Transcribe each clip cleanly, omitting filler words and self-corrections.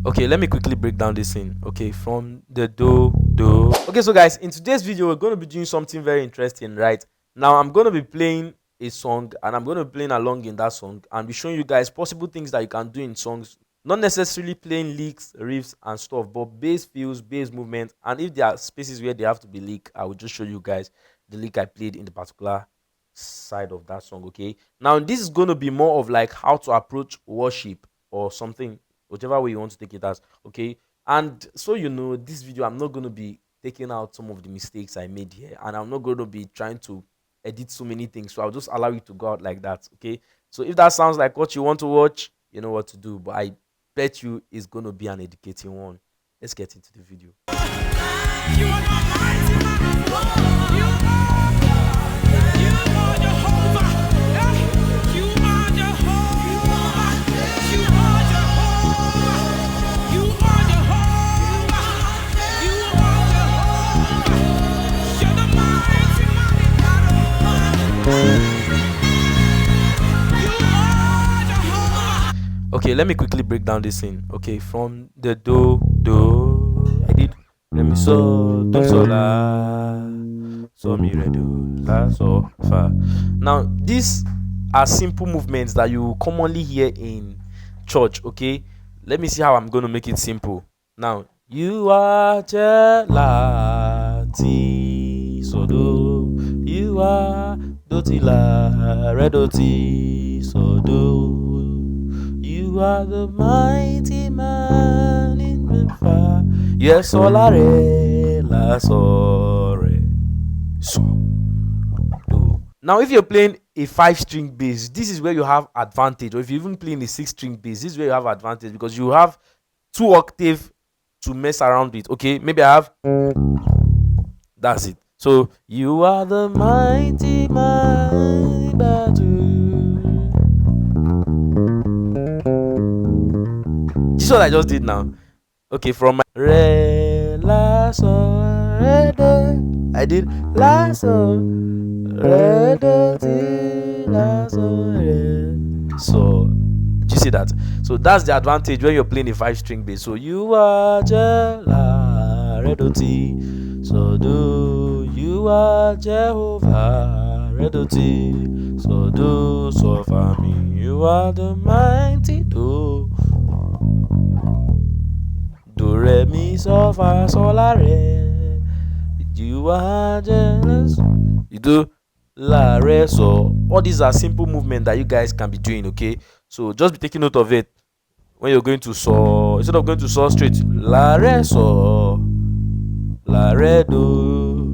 Okay, let me quickly break down this thing. Okay, from the do. Okay, so guys, in today's video we're going to be doing something very interesting. Right now I'm going to be playing a song, and I'm going to be playing along in that song and be showing you guys possible things that you can do in songs, not necessarily playing licks, riffs and stuff, but bass fills, bass movement. And if there are spaces where they have to be lick, I will just show you guys the lick I played in the particular side of that song. Okay, now this is going to be more of like how to approach worship or something, whichever way you want to take it as. Okay, and so you know, this video I'm not going to be taking out some of the mistakes I made here, and I'm not going to be trying to edit so many things, so I'll just allow you to go out like that. Okay, so if that sounds like what you want to watch, you know what to do, but I bet you it's going to be an educating one. Let's get into the video. Okay, let me quickly break down this thing. Okay, from the do, I did let me do la, mi re do la fa. Now these are simple movements that you commonly hear in church. Okay, let me see how I'm going to make it simple. Now you are ti so do, you are do ti la re do ti so do. You are the mighty man in the fire. Yes, so la re la so re so do. Now, if you're playing a 5-string bass, this is where you have advantage. Or if you're even playing a 6-string bass, this is where you have advantage, because you have 2 octaves to mess around with. Okay, maybe I have. That's it. So you are the mighty man in battle. This is what I just did now. Okay, from my re la so re do, I did la so re do ti la so re. So do you see that? So that's the advantage when you're playing a 5-string bass. So you are la re do ti so do, you are Jehovah re do ti so do, so for me you are the mighty do. Do re mi so fa so la re. You are jealous. You do la re so. All these are simple movements that you guys can be doing. Okay, so just be taking note of it when you're going to so. Instead of going to so straight, la re so, la re do,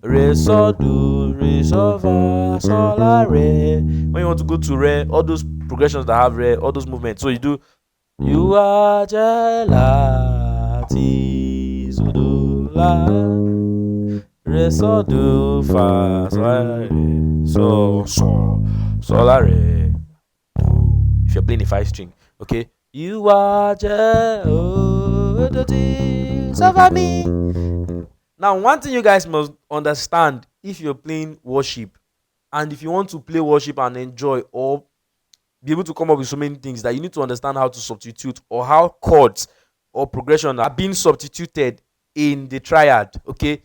re so do, re so fa so la re. When you want to go to re, all those progressions that have re, all those movements, so you do. You are ti so do la re so do fa so la re so la re do. If you're playing a 5-string, okay. You are ti so for me. Now, one thing you guys must understand, if you're playing worship, and if you want to play worship and enjoy, or be able to come up with so many things, that you need to understand how to substitute, or how chords or progression are being substituted in the triad. Okay,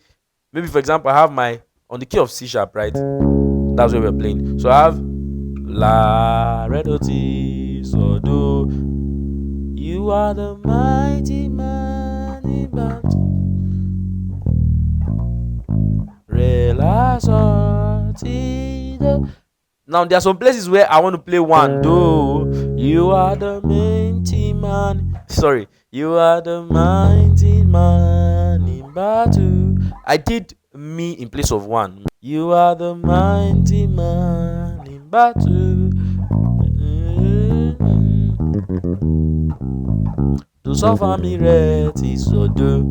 maybe for example I have my on the key of C sharp, right? That's where we're playing. So I have la re do ti so do. You are the mighty man in battle. Re la so ti do. Now there are some places where I want to play one do. You are the mighty man. Sorry, you are the mighty man in battle. I did me in place of one. You are the mighty man in battle. Do so for me ready so do.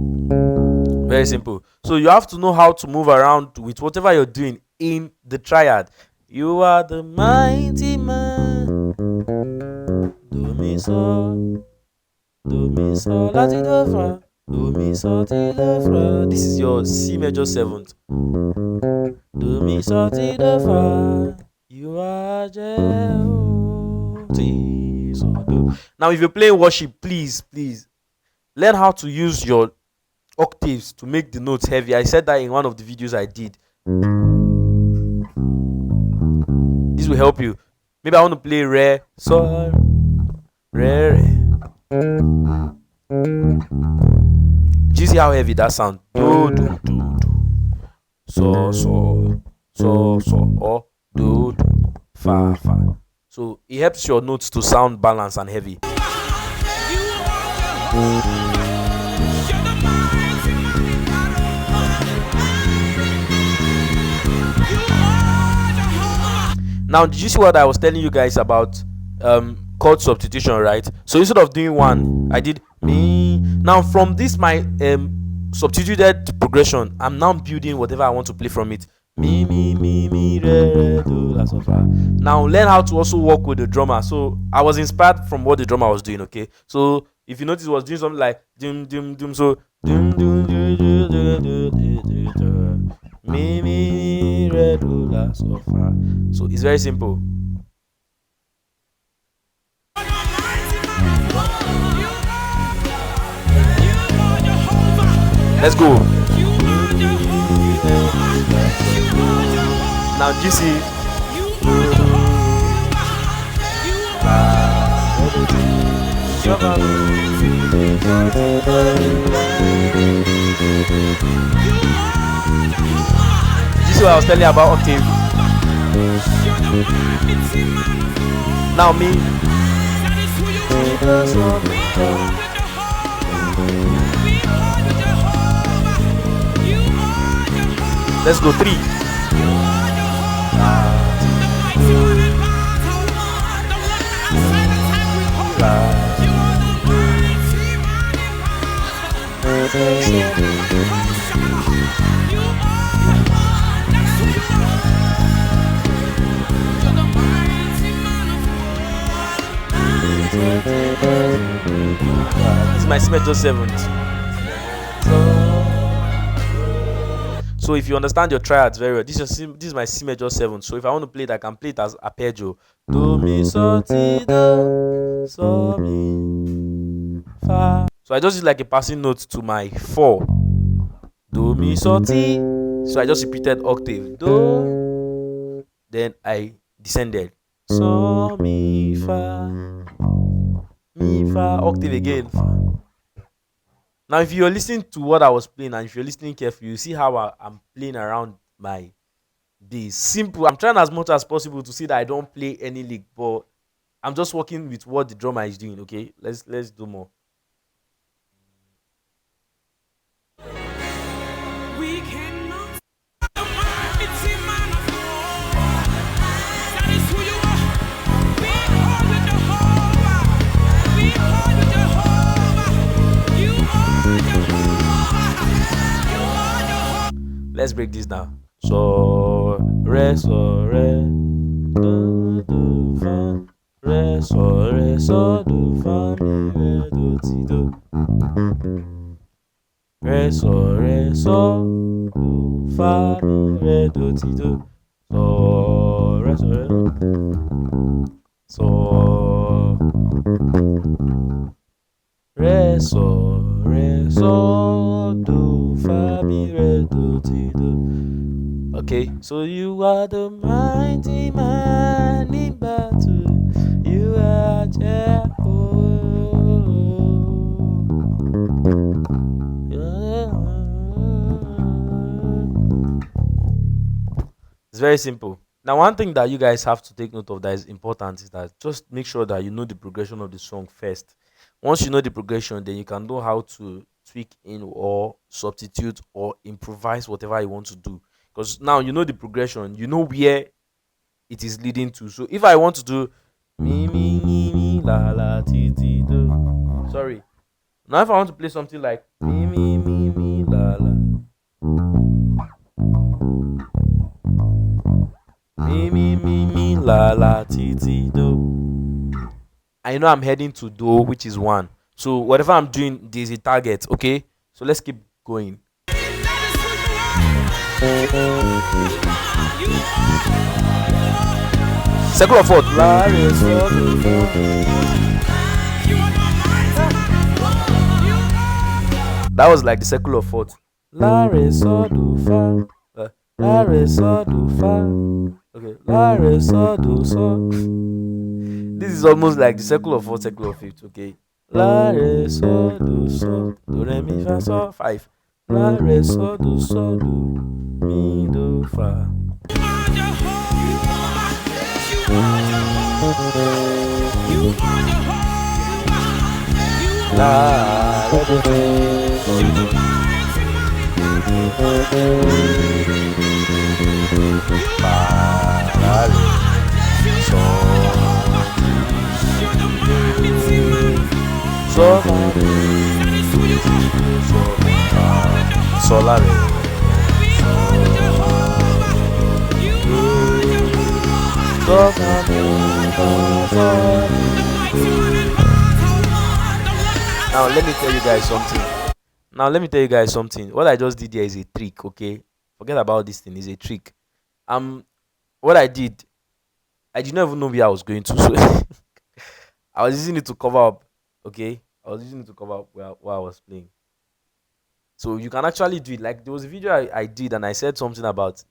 Very simple. So you have to know how to move around with whatever you're doing in the triad. You are the mighty man. Do mi so la ti do fa. Do mi so ti do fa. This is your C major 7th. Do mi so ti do fa. You are Jehovah. So do. Now, if you're playing worship, please learn how to use your octaves to make the notes heavy. I said that in one of the videos I did. This will help you. Maybe I want to play re, sol, re, re. Do you see how heavy that sound? Do, do, do, do. So, so, so, so, or do, do, fa, fa. So it helps your notes to sound balanced and heavy. Now, did you see what I was telling you guys about chord substitution, right? So instead of doing one, I did me. Now from this my substituted progression, I'm now building whatever I want to play from it. Me, re, do, la, so, fa. Now learn how to also work with the drummer. So I was inspired from what the drummer was doing. Okay, so if you notice, he was doing something like dum dum dum. So dum dum do, do, do, do, do, do, do. Me, re, do, la, so, fa. So it's very simple. Let's go. Now do you see? You see what I was telling you about octave? Now me. Let's go 3. This is my C major 7th. So if you understand your triads very well, this is my C major 7th. So if I want to play it, I can play it as arpeggio. Do mi so ti do so mi fa. So I just did like a passing note to my 4. Do mi so ti. So I just repeated octave. Do. Then I descended. So mi fa. Mi fa. Octave again. Fa. Now, if you're listening to what I was playing and if you're listening carefully, you see how I'm playing around my bass. Simple. I'm trying as much as possible to see that I don't play any lick, but I'm just working with what the drummer is doing. Okay, let's do more. We cannot. Let's break this down. So, re, do, do, fa. Re, so, do, fa, mi, re, do, ti, do. Re, so, do, fa, mi, re, do, ti, do. So, re. So, re, so, do, fa, mi, re, do, ti, do. Okay, so you are the mighty man in battle. You are Jehovah. It's very simple. Now, one thing that you guys have to take note of that is important is that just make sure that you know the progression of the song first. Once you know the progression, then you can know how to tweak in or substitute or improvise whatever you want to do. Because now you know the progression, you know where it is leading to. So if I want to do mi, la, la, ti, ti, do. Sorry. Now if I want to play something like mi, la, la. Mi, la, la, ti, ti, do. I know I'm heading to do, which is 1. So whatever I'm doing, there's a target, okay? So let's keep going. Second of fourth. La re sol do fa. That was like the circle of fourth. La re sol do fa. La re sol do fa. Okay. La re sol do sol. This is almost like the circle of fourth, circle of fifth. Okay. La re sol do sol do re mi fa sol 5. La re sol do sol do mi do fa. La re do Now let me tell you guys something. What I just did here is a trick, okay? Forget about this thing, it's a trick. What I did not even know where I was going to, so I was using it to cover up, okay? I was using it to cover up while I was playing. So you can actually do it. Like there was a video I did and I said something about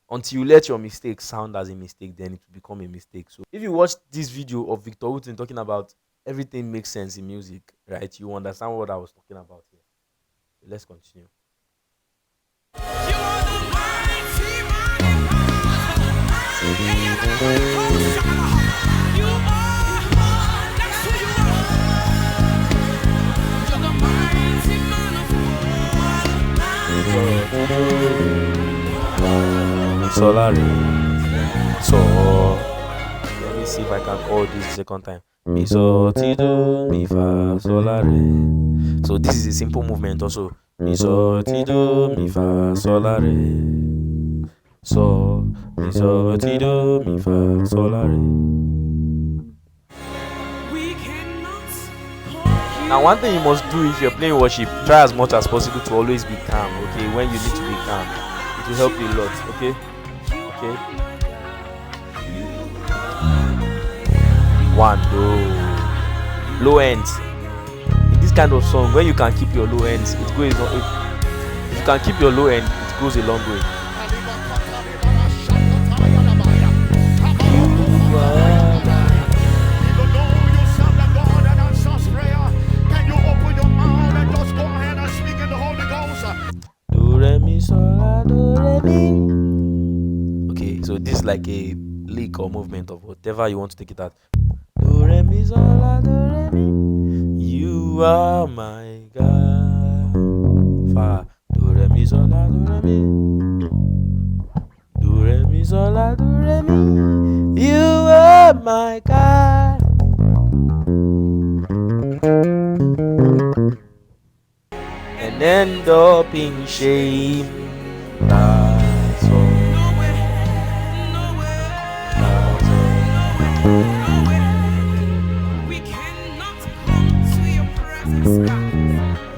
until you let your mistake sound as a mistake, then it will become a mistake. So if you watch this video of Victor Wooten talking about everything makes sense in music, right, you understand what I was talking about here. So let's continue. Solare. So let me see if I can call this the second time. Mi so ti do mi fa solare. So this is a simple movement also. Mi so ti do mi fa solare. So mi so ti do mi fa solare. Now one thing you must do if you're playing worship, try as much as possible to always be calm, okay? When you need to be calm, it will help you a lot, okay? Okay. 1 low ends. In this kind of song, when you can keep your low ends, it goes. If you can keep your low end, it goes a long way. Do re mi sol la do re mi. Okay, so this is like a lick or movement of whatever you want to take it at. Do re mi sol la do re mi. You are my God. Fa. Do re mi sol la do re mi. Do re mi sol la do re mi. You are my God. And end up in shame. That's all.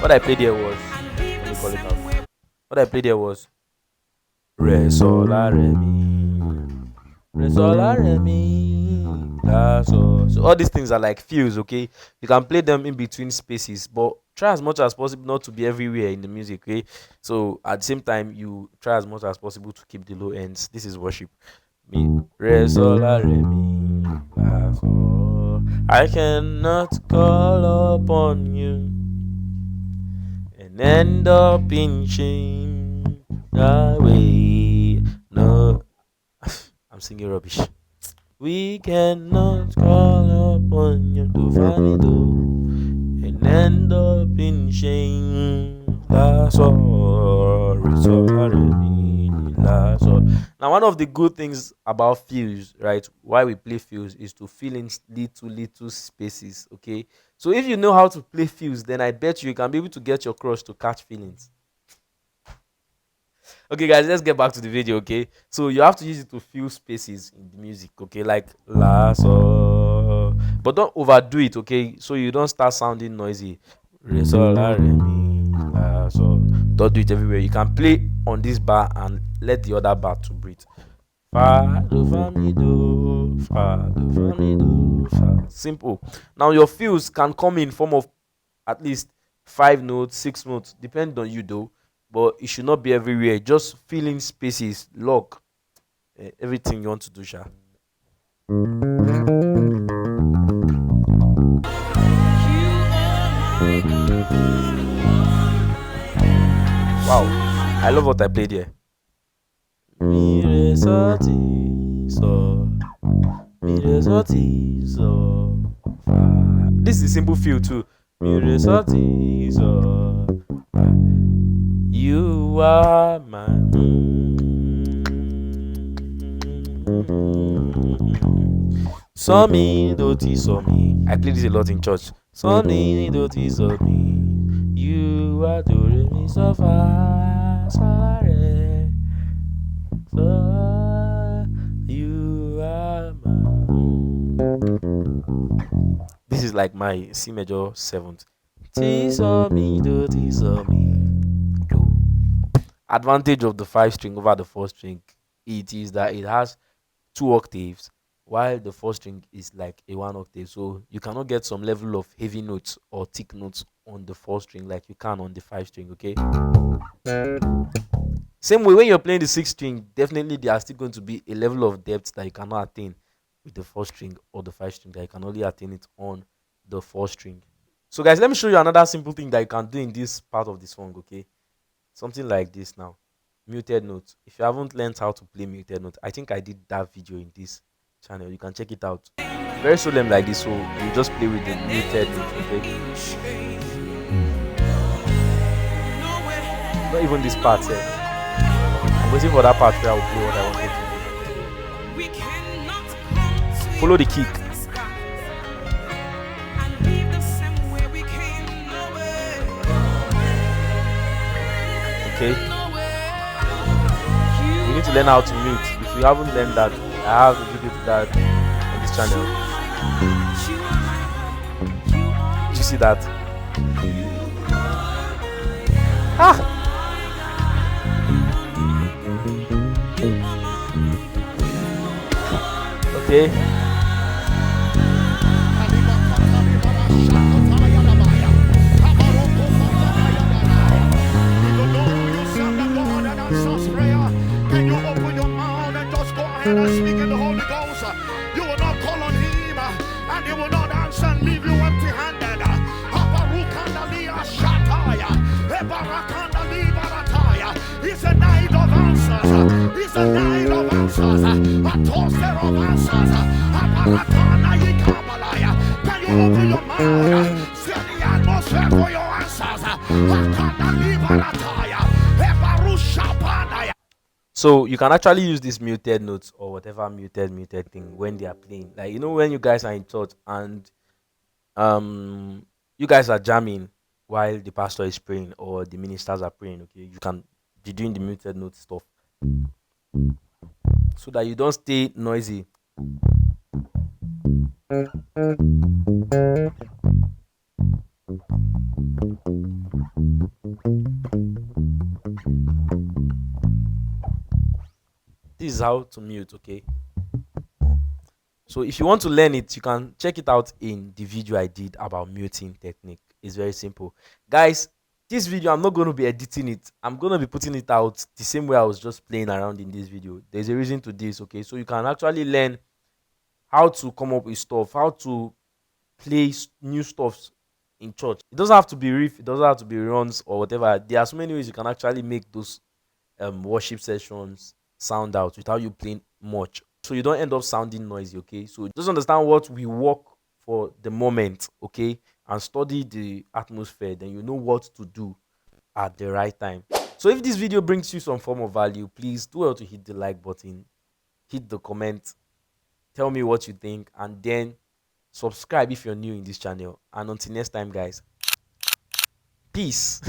What I played here was, let me call it out. What I played here was Re sol la re mi, Re sol la re mi, la sol. So all these things are like fills, okay? You can play them in between spaces, but try as much as possible not to be everywhere in the music, okay? So at the same time, you try as much as possible to keep the low ends. This is worship. Mi, Re sol la re mi, la sol. I cannot call upon you and end up in shame. Away. No, I'm singing rubbish. We cannot call upon you to find it and end up in shame. That's all. Now, one of the good things about fills, right? Why we play fills is to fill in little spaces. Okay, so if you know how to play fills, then I bet you can be able to get your crush to catch feelings. Okay, guys, let's get back to the video. Okay, so you have to use it to fill spaces in the music. Okay, like la sol, but don't overdo it. Okay, so you don't start sounding noisy. Re sol la re mi la sol. Don't do it everywhere. You can play on this bar and let the other bar to breathe. fa, do, fa, mi, do, fa, do, fa, mi, do, fa. Simple. Now your fills can come in form of at least 5 notes, 6 notes, depending on you though. But it should not be everywhere. Just fill in spaces, lock everything you want to do, sha. Wow, I love what I played here. Mi, re, so, ti, so. Mi, re, so, ti, so, fa. This is a simple feel too. Mi, re, so, ti, so, fa. You are my. So mi, do, ti, so mi. I play this a lot in church. So mi, do, ti, so mi. You are do, re, mi, so, fa, so, re. So you are my. This is like my C major 7th. Ti, so, mi, do, ti, so, mi. Do. Advantage of the 5 string over the 4 string, it is that it has 2 octaves, while the 4 string is like a 1 octave. So you cannot get some level of heavy notes or thick notes on the 4 string like you can on the 5 string. Okay. Same way when you're playing the 6 string, definitely there are still going to be a level of depth that you cannot attain with the 4 string or the 5 string, that you can only attain it on the 4 string. So guys, let me show you another simple thing that you can do in this part of the song. Okay, something like this now. Muted notes. If you haven't learned how to play muted notes, I think I did that video in this channel. You can check it out. Very solemn like this, so you just play with the muted notes. Okay, not even this part here. I'm waiting for that part where I will play what I want to do. Follow the kick. Okay. You need to learn how to mute. If you haven't learned that, I have a video to that on this channel. Did you see that? Ah! Okay. Can you open your mouth and just go ahead and speak in the Holy Ghost? You will not call on him and he will not answer and leave you empty-handed. It's a night of answers. It's a night of answers. A toaster of answers. Can you open your mouth? Set the atmosphere for your answers. So you can actually use these muted notes or whatever muted thing when they are playing. Like, you know, when you guys are in church and you guys are jamming while the pastor is praying or the ministers are praying. Okay, you can be doing the muted note stuff so that you don't stay noisy. This is how to mute. Okay, so if you want to learn it, you can check it out in the video I did about muting technique. It's very simple, guys. This video, I'm not going to be editing it. I'm going to be putting it out the same way I was just playing around in this video. There's a reason to this. Okay, so you can actually learn how to come up with stuff, how to play new stuff in church. It doesn't have to be riff, it doesn't have to be runs or whatever. There are so many ways you can actually make those worship sessions sound out without you playing much, so you don't end up sounding noisy. Okay, so just understand what we work for the moment, okay, and study the atmosphere, then you know what to do at the right time. So if this video brings you some form of value, please do well to hit the like button, hit the comment, tell me what you think, and then subscribe if you're new in this channel. And until next time, guys, peace.